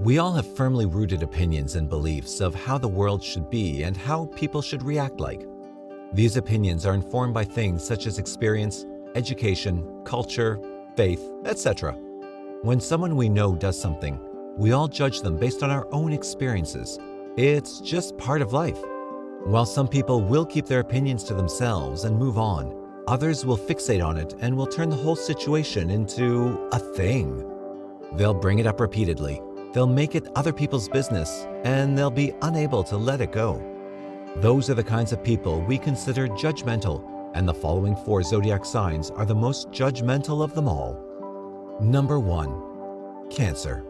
We all have firmly rooted opinions and beliefs of how the world should be and how people should react like. These opinions are informed by things such as experience, education, culture, faith, etc. When someone we know does something, we all judge them based on our own experiences. It's just part of life. While some people will keep their opinions to themselves and move on, others will fixate on it and will turn the whole situation into a thing. They'll bring it up repeatedly, they'll make it other people's business, and they'll be unable to let it go. Those are the kinds of people we consider judgmental, and the following 4 zodiac signs are the most judgmental of them all. Number 1. Cancer.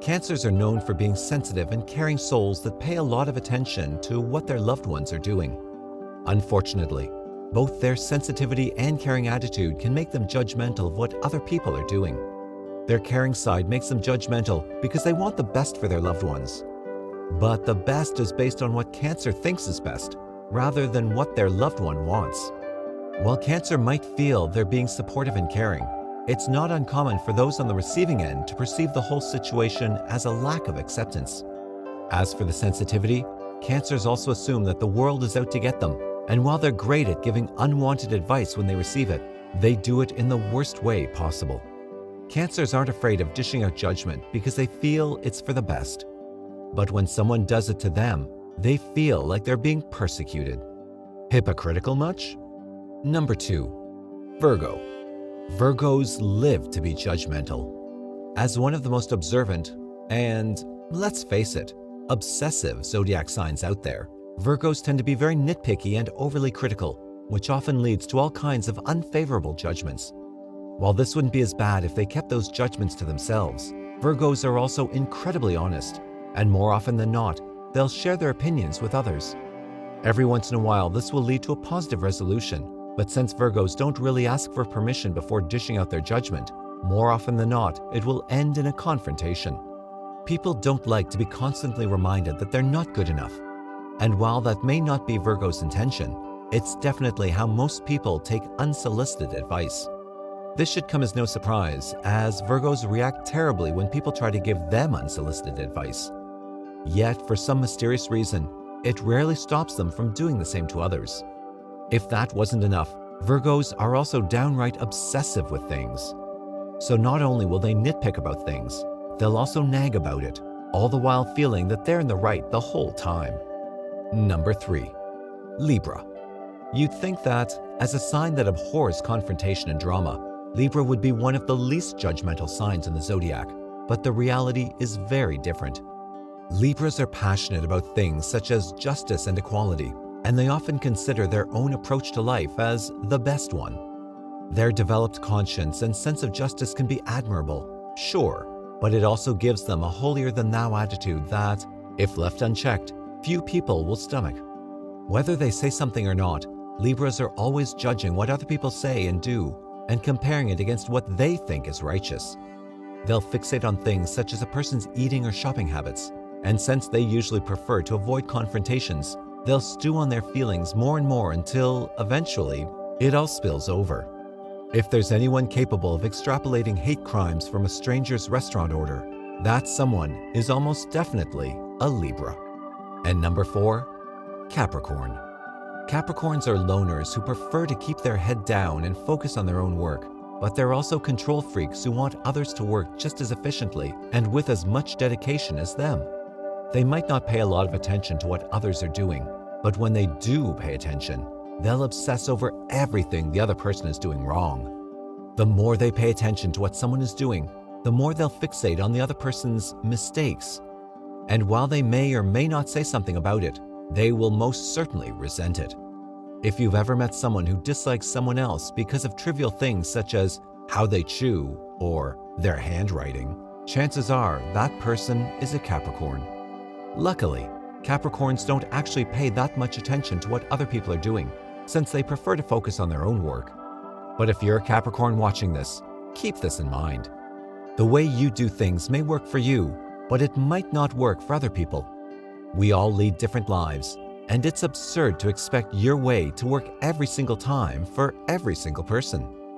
Cancers are known for being sensitive and caring souls that pay a lot of attention to what their loved ones are doing. Unfortunately, both their sensitivity and caring attitude can make them judgmental of what other people are doing. Their caring side makes them judgmental because they want the best for their loved ones. But the best is based on what Cancer thinks is best, rather than what their loved one wants. While Cancer might feel they're being supportive and caring, it's not uncommon for those on the receiving end to perceive the whole situation as a lack of acceptance. As for the sensitivity, Cancers also assume that the world is out to get them, and while they're great at giving unwanted advice when they receive it, they do it in the worst way possible. Cancers aren't afraid of dishing out judgment because they feel it's for the best. But when someone does it to them, they feel like they're being persecuted. Hypocritical much? Number 2. Virgo. Virgos live to be judgmental. As one of the most observant and, let's face it, obsessive zodiac signs out there, Virgos tend to be very nitpicky and overly critical, which often leads to all kinds of unfavorable judgments. While this wouldn't be as bad if they kept those judgments to themselves, Virgos are also incredibly honest, and more often than not, they'll share their opinions with others. Every once in a while, this will lead to a positive resolution, but since Virgos don't really ask for permission before dishing out their judgment, more often than not, it will end in a confrontation. People don't like to be constantly reminded that they're not good enough. And while that may not be Virgo's intention, it's definitely how most people take unsolicited advice. This should come as no surprise, as Virgos react terribly when people try to give them unsolicited advice. Yet, for some mysterious reason, it rarely stops them from doing the same to others. If that wasn't enough, Virgos are also downright obsessive with things. So not only will they nitpick about things, they'll also nag about it, all the while feeling that they're in the right the whole time. Number 3. Libra. You'd think that, as a sign that abhors confrontation and drama, Libra would be one of the least judgmental signs in the zodiac, but the reality is very different. Libras are passionate about things such as justice and equality, and they often consider their own approach to life as the best one. Their developed conscience and sense of justice can be admirable, sure, but it also gives them a holier-than-thou attitude that, if left unchecked, few people will stomach. Whether they say something or not, Libras are always judging what other people say and do, and comparing it against what they think is righteous. They'll fixate on things such as a person's eating or shopping habits, and since they usually prefer to avoid confrontations, they'll stew on their feelings more and more until, eventually, it all spills over. If there's anyone capable of extrapolating hate crimes from a stranger's restaurant order, that someone is almost definitely a Libra. And number 4, Capricorn. Capricorns are loners who prefer to keep their head down and focus on their own work, but they're also control freaks who want others to work just as efficiently and with as much dedication as them. They might not pay a lot of attention to what others are doing, but when they do pay attention, they'll obsess over everything the other person is doing wrong. The more they pay attention to what someone is doing, the more they'll fixate on the other person's mistakes. And while they may or may not say something about it, they will most certainly resent it. If you've ever met someone who dislikes someone else because of trivial things such as how they chew or their handwriting, chances are that person is a Capricorn. Luckily, Capricorns don't actually pay that much attention to what other people are doing, since they prefer to focus on their own work. But if you're a Capricorn watching this, keep this in mind. The way you do things may work for you, but it might not work for other people. We all lead different lives, and it's absurd to expect your way to work every single time for every single person.